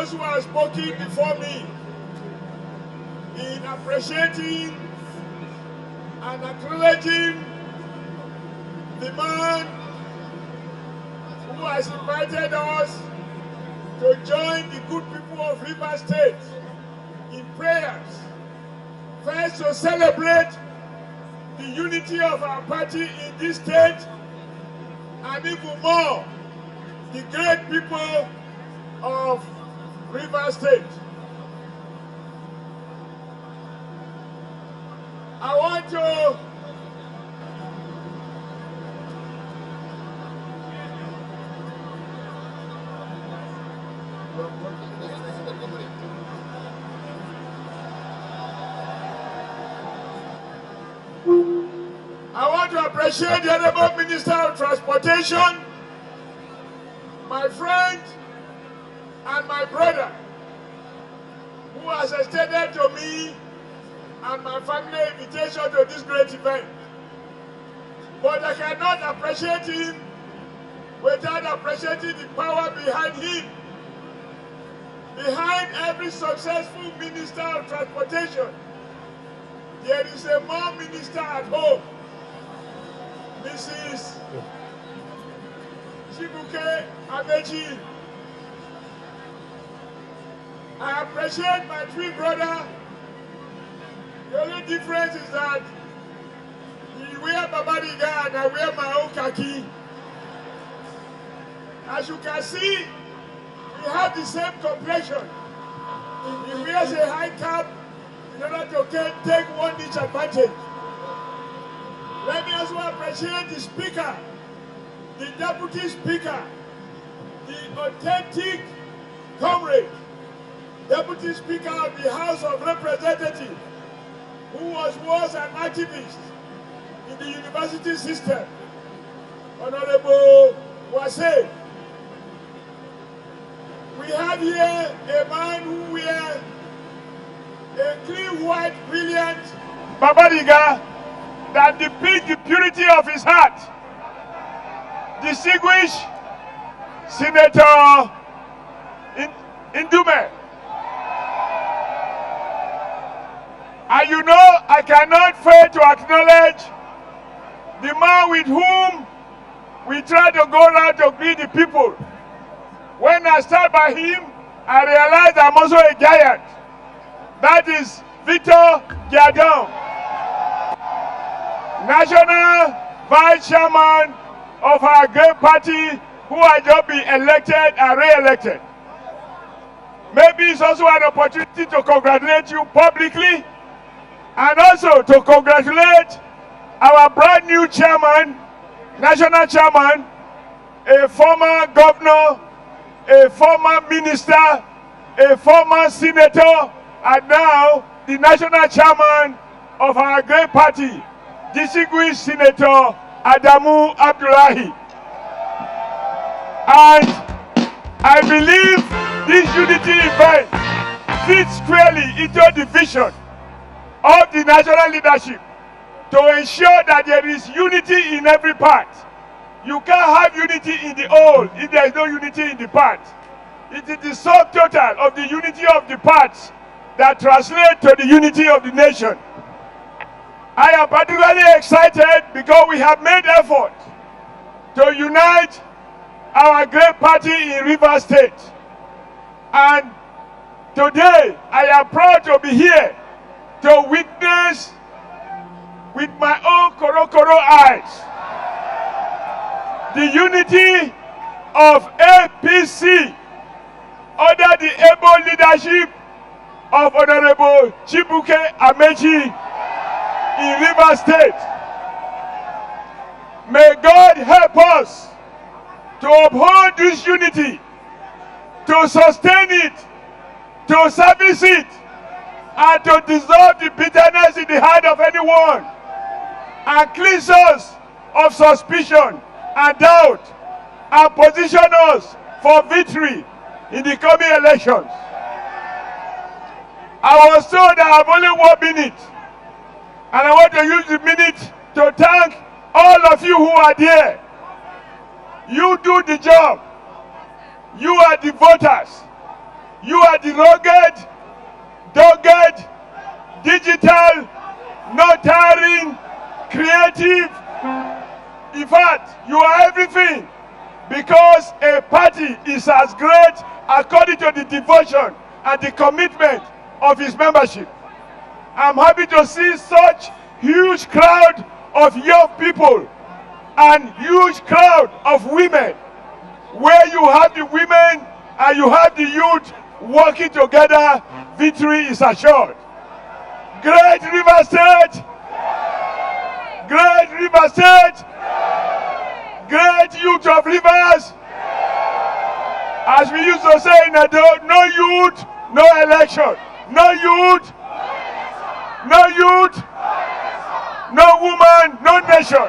those who have spoken before me in appreciating and acknowledging the man who has invited us to join the good people of Rivers State in prayers. First, to celebrate the unity of our party in this state, and even more, the great people of Rivers State. I want to appreciate the Honorable Minister of Transportation, my friend and my brother, who has extended to me and my family invitation to this great event. But I cannot appreciate him without appreciating the power behind him. Behind every successful Minister of Transportation, there is a more minister at home. Mrs. Amaechi. I appreciate my twin brother. The only difference is that he wears Babadiga and I wear my own khaki. As you can see, we have the same complexion. He wears a high cap in order to take one each advantage. Let me also appreciate the Speaker, the Deputy Speaker, the authentic comrade, Deputy Speaker of the House of Representatives, who was an activist in the university system, Honorable Wase. We have here a man who wears a clean white, brilliant Babadiga that depicts the purity of his heart. Distinguished Senator Indume. And you know, I cannot fail to acknowledge the man with whom we try to go around to greet the people. When I start by him, I realize I'm also a giant. That is Victor Giadon, National Vice Chairman of our great party, who has just been elected and re-elected. Maybe it's also an opportunity to congratulate you publicly, and also to congratulate our brand new chairman, national chairman, a former governor, a former minister, a former senator, and now the national chairman of our great party, distinguished Senator Adamu Abdullahi. And I believe this unity event fits squarely into the vision of the national leadership to ensure that there is unity in every part. You can't have unity in the whole if there is no unity in the part. It is the sum total of the unity of the parts that translate to the unity of the nation. I am particularly excited because we have made effort to unite our great party in Rivers State. And today, I am proud to be here to witness with my own korokoro eyes the unity of APC under the able leadership of Honorable Chibuke Amaechi in Rivers State. May God help us to uphold this unity, to sustain it, to service it, and to dissolve the bitterness in the heart of anyone, and cleanse us of suspicion and doubt, and position us for victory in the coming elections. I was told I have only 1 minute, and I want to use the minute to thank all of you who are there. You do the job. You are the voters. You are the rugged, dogged, digital, not tiring, creative. In fact, you are everything, because a party is as great according to the devotion and the commitment of its membership. I'm happy to see such huge crowd of young people and huge crowd of women, where you have the women and you have the youth working together. Victory is assured. Great River State! Great River State! Great youth of rivers! As we used to say in Edo, no youth, no election. No youth, no youth, no woman, no nation.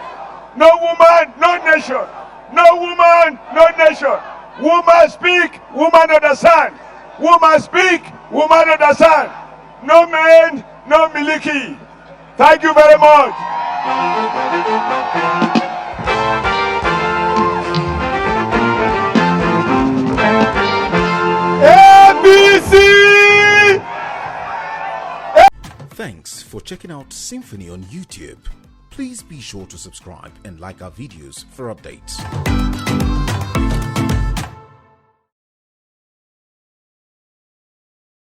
No woman, no nation. No woman, no nation. Woman speak, woman understand. Woman speak, woman understand. No man, no miliki. Thank you very much. ABC! Thanks for checking out SYMFONI on YouTube. Please be sure to subscribe and like our videos for updates.